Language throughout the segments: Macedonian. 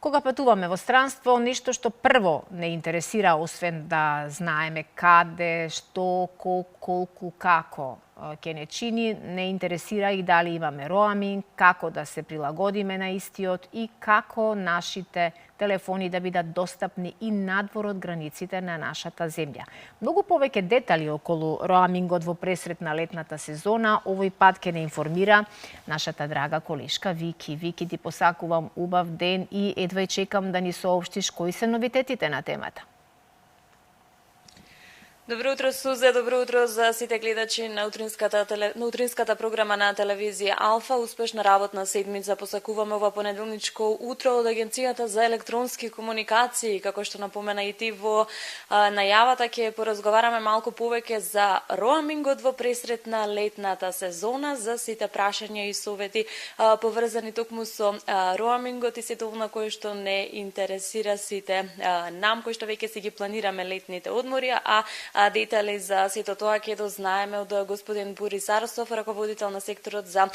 Кога патуваме во странство, нешто што прво не интересира, освен да знаеме каде, што, колку, како ќе не чини, не интересира и дали имаме роаминг, како да се прилагодиме на истиот и како нашите телефони да бидат достапни и надвор од границите на нашата земја. Многу повеќе детали околу роамингот во пресрет на летната сезона овој пат ќе не информира нашата драга колешка Вики. Вики, ти посакувам убав ден и едва чекам да ни соопштиш кои се новитетите на темата. Добро утро, Сузе, добро утро за сите гледачи на утринската програма на телевизија Алфа. Успешна работна седмица посакуваме ова понеделничко утро од Агенцијата за електронски комуникации. Како што напомена и ти во најавата, ќе поразговараме малку повеќе за роамингот во пресрет на летната сезона, за сите прашања и совети поврзани токму со роамингот и сето она кое што не интересира сите нам, кои што веќе си ги планираме летните одмори, детали за сето тоа ќе дознаеме од господин Борис Арсов, раководител на секторот за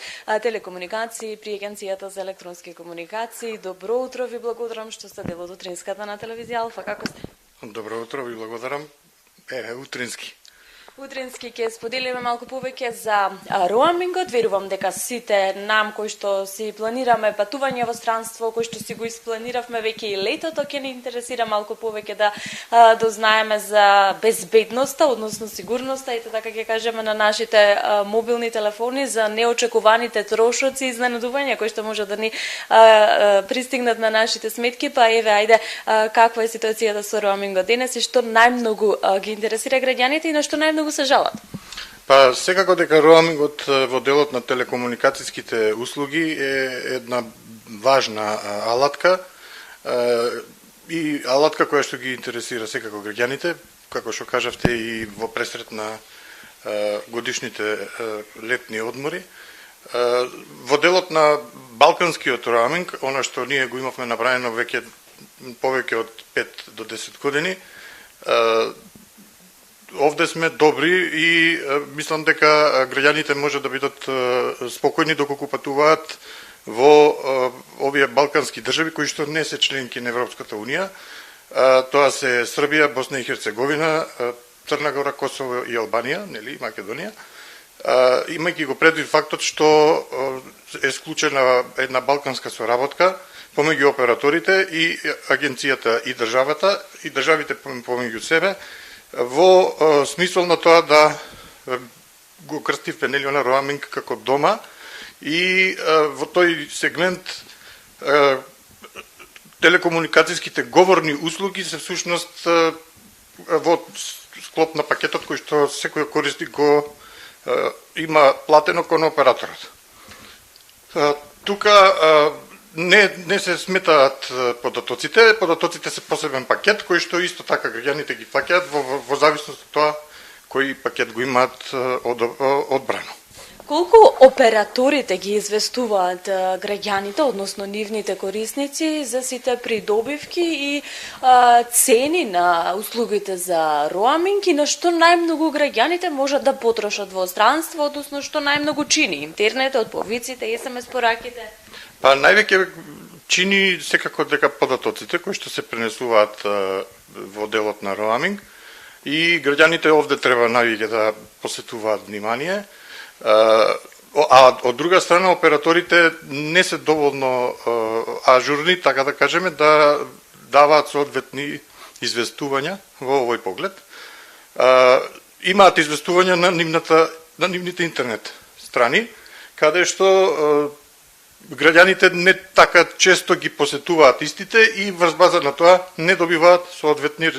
телекомуникации при Агенцијата за електронски комуникации. Добро утро, ви благодарам што сте дел од утринската на телевизија Алфа. Како сте? Добро утро, ви благодарам. Утрински. Утрински ќе споделиме малку повеќе за роамингот. Верувам дека сите нам кои што си планираме патување во странство, кои што си го испланиравме веќе и летото, ќе ни интересира малку повеќе да дознаеме за безбедноста, односно сигурноста и така ќе кажеме на нашите мобилни телефони за неочекуваните трошоци и изненадувања кои што може да ни пристигнат на нашите сметки. Па еве, ајде, каква е ситуацијата со роамингот денес и што најмногу ги интересира граѓаните и на што најмногу се жалат? Па секако дека роамингот во делот на телекомуникацијските услуги е една важна алатка и алатка која што ги интересира секако граѓаните, како што кажавте и во пресрет на годишните летни одмори. Во делот на балканскиот роаминг, она што ние го имавме направено веќе повеќе од 5 до 10 години, овде сме добри и мислам дека граѓаните може да бидат спокојни доколку патуваат во овие балкански држави кои што не се членки на Европската унија. Тоа се Србија, Босна и Херцеговина, Црна Гора, Косово и Албанија, нели, Македонија. Имајќи го предвид фактот што е склучена една балканска соработка помеѓу операторите и агенцијата и државата и државите помеѓу себе, во смисол на тоа да го крстивме нели на роаминг како дома и во тој сегмент телекомуникацијските говорни услуги се всушност во склоп на пакетот кој што секој корисник го има платено кон операторот. Тука не се сметаат податоците. Податоците се посебен пакет кој што исто така граѓаните ги плаќаат во зависност од тоа кој пакет го имаат одбрано. Колку операторите ги известуваат граѓаните, односно нивните корисници, за сите придобивки и цени на услугите за роаминг и на што најмногу граѓаните можат да потрошат во странство, односно што најмногу чини интернетот, повиците, SMS пораките? Па највеќе чини секако дека податоците кои што се пренесуваат во делот на роаминг и граѓаните овде треба највеќе да посетуваат внимание. А од друга страна операторите не се доволно ажурни, така да кажеме, да даваат соодветни известувања во овој поглед. Имаат известувања на нивните интернет страни, каде што граѓаните не така често ги посетуваат истите и врз база на тоа не добиваат соодветни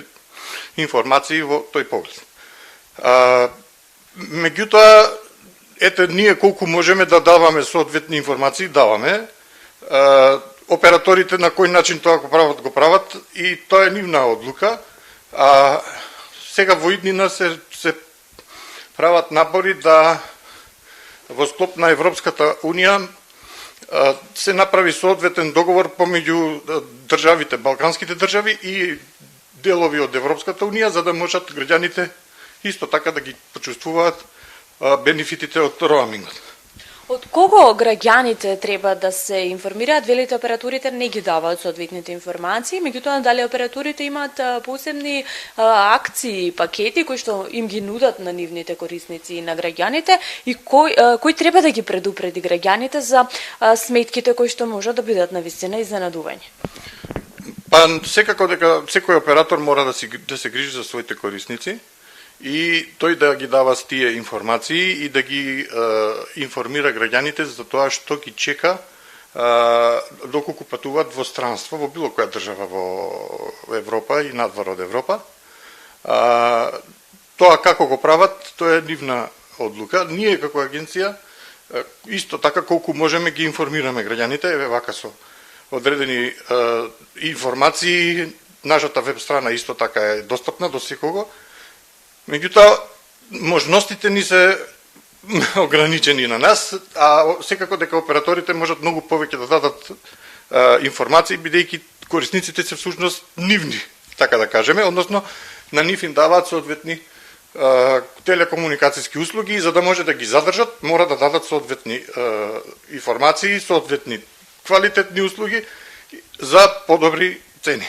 информации во тој поглед. Меѓутоа, ете, ние колку можеме да даваме соодветни информации, даваме. Операторите на кој начин тоа го прават и тоа е нивна одлука. Сега во иднина се прават напори да во склоп на Европската унија се направи соодветен договор помеѓу државите, балканските држави и делови од Европската унија, за да можат граѓаните исто така да ги почувствуваат бенефитите од роамингот. Од кого граѓаните треба да се информираат? Велите операторите не ги даваат соодветните информации, меѓутоа дали операторите имаат посебни акции, пакети кои што им ги нудат на нивните корисници и на граѓаните и кој треба да ги предупреди граѓаните за сметките кои што можат да бидат навистина изненадување? Па секако дека секој оператор мора да се грижи за своите корисници и тој да ги дава тие информации и да ги информира граѓаните за тоа што ги чека доколку патуваат во странство во било која држава во Европа и надвор од Европа. Тоа како го прават, тоа е нивна одлука. Ние како агенција исто така колку можеме ги информираме граѓаните, еве вака со одредени информации, нашата веб страна исто така е достапна до секого. Меѓутоа, можностите ни се ограничени на нас, а секако дека операторите можат многу повеќе да дадат информации, бидејќи корисниците се всушност нивни, така да кажеме, односно на нив им даваат соодветни телекомуникацијски услуги и за да може да ги задржат, мора да дадат соодветни информации, соодветни квалитетни услуги за подобри цени.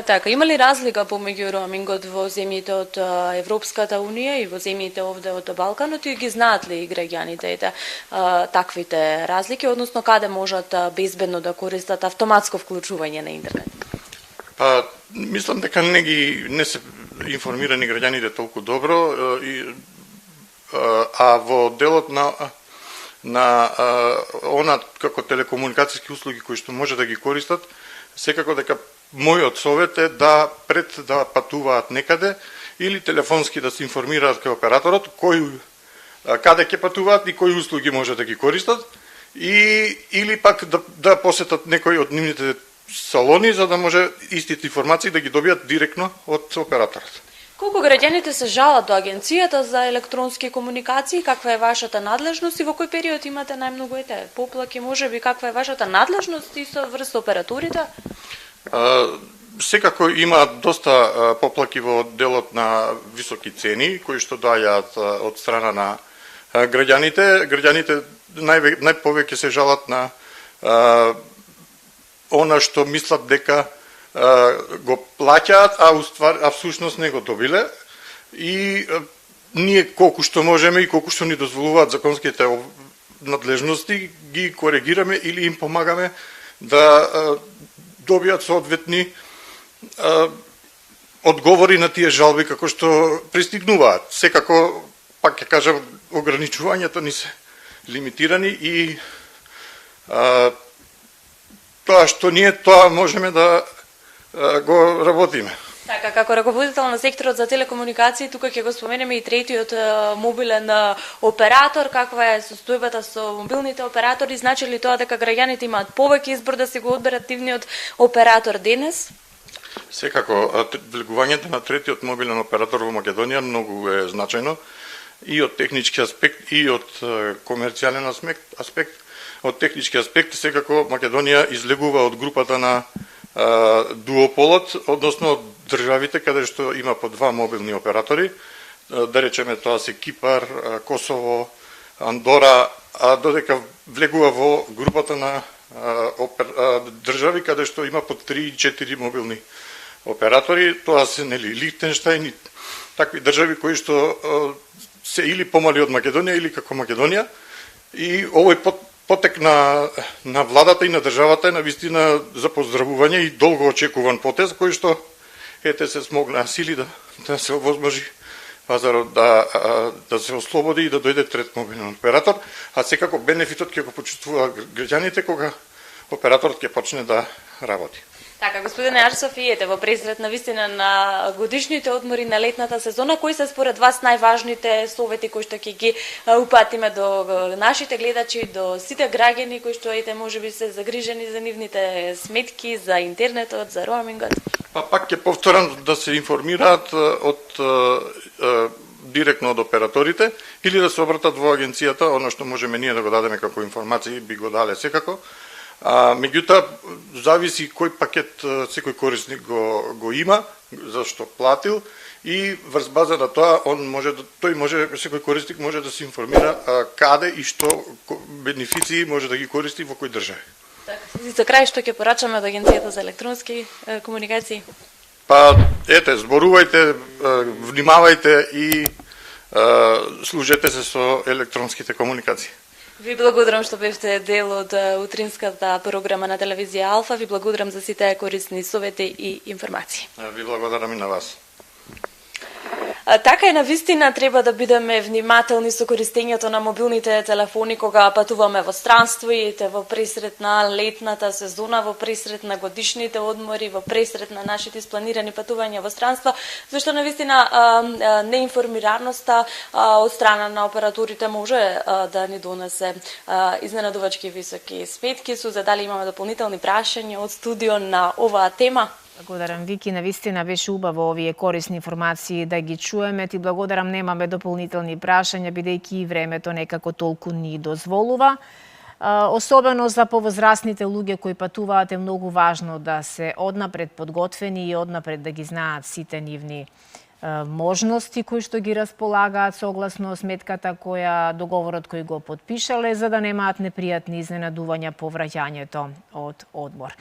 Така, има ли разлика помеѓу роумингот во земјите од Европската Унија и во земјите овде од Балканот и ги знаат ли граѓаните таквите разлики, односно каде можат безбедно да користат автоматско вклучување на интернет? Па, мислам дека не се информирани граѓаните толку добро, а во делот на она како телекомуникацијски услуги кои што може да ги користат, секако дека мојот совет е да пред да патуваат некаде или телефонски да се информираат кај операторот каде ќе патуваат и кои услуги може да ги користат или пак да посетат некој од нивните салони за да може истите информации да ги добијат директно од операторот. Колку граѓаните се жалат до агенцијата за електронски комуникации, каква е вашата надлежност и во кој период имате најмногу поплаки, можеби каква е вашата надлежност и со врз операторите? Секако има доста поплаки во делот на високи цени кои што доаѓаат од страна на граѓаните. Граѓаните најповеќе се жалат на она што мислат дека го плаќаат, а всушност не го добиле. И ние колку што можеме и колку што ни дозволуваат законските надлежности ги коригираме или им помагаме да добијат соодветни одговори на тие жалби како што пристигнуваат. Секако, пак ќе кажам, ограничувањата ни се лимитирани и тоа што ние тоа можеме да го работиме. Така, како раководител на секторот за телекомуникации, тука ќе го споменеме и третиот мобилен оператор, каква е состојбата со мобилните оператори, значи ли тоа дека граѓаните имаат повеќе избор да се го одберат нивниот оператор денес? Секако, влегувањето на третиот мобилен оператор во Македонија многу е значајно и од технички аспект и од комерцијален аспект. Од технички аспект, секако Македонија излегува од групата на дуополот, односно од државите каде што има по два мобилни оператори, да речеме тоа се Кипар, Косово, Андора, а додека влегува во групата на држави каде што има по 3-4 мобилни оператори, тоа се нели Лихтенштајн и такви држави кои што се или помали од Македонија или како Македонија, и овој потек на владата и на државата е навистина за поздравување и долго очекуван потез кој што се смогна сили да се овозможи пазарот да се ослободи и да дојде трет мобилен оператор, а секако бенефитот ќе го почувствуваат граѓаните кога операторот ќе почне да работи. Така, господине Арсов, и ете во пресрет навистина на годишните одмори на летната сезона, кои се според вас најважните совети кои што ќе ги упатиме до нашите гледачи, до сите граѓани кои што можеби се загрижени за нивните сметки, за интернетот, за роумингот? Па пак ќе повторам да се информираат директно од операторите или да се обратат во агенцијата, оно што можеме ние да го дадеме како информации, би го дале секако. Меѓутоа, зависи кој пакет секој корисник го има, зашто платил, и врз база на тоа секој корисник може да се информира каде и што бенефиции може да ги користи во кој држави. За крај што ќе порачаме од Агенцијата за електронски комуникации? Па ете, зборувајте, внимавајте и служете се со електронските комуникации. Ви благодарам што бевте дел од утринската програма на телевизија Алфа. Ви благодарам за сите корисни совети и информации. Ви благодарам и на вас. Така е, навистина треба да бидеме внимателни со користењето на мобилните телефони кога патуваме во странство и во пресрет на летната сезона, во пресрет на годишните одмори, во пресрет на нашите испланирани патувања во странство, зашто навистина неинформираноста од страна на операторите може да ни донесе изненадувачки високи сметки. Суза, дали имаме дополнителни прашања од студио на оваа тема? Благодарам, Вики. Навистина беше убаво овие корисни информации да ги чуеме. Ти благодарам, немаме дополнителни прашања, бидејќи и времето некако толку ни дозволува. Особено за повозрастните луѓе кои патуваат е многу важно да се однапред подготвени и однапред да ги знаат сите нивни можности кои што ги располагаат согласно сметката договорот кој го потпишале, за да немаат непријатни изненадувања по враќањето од одмор.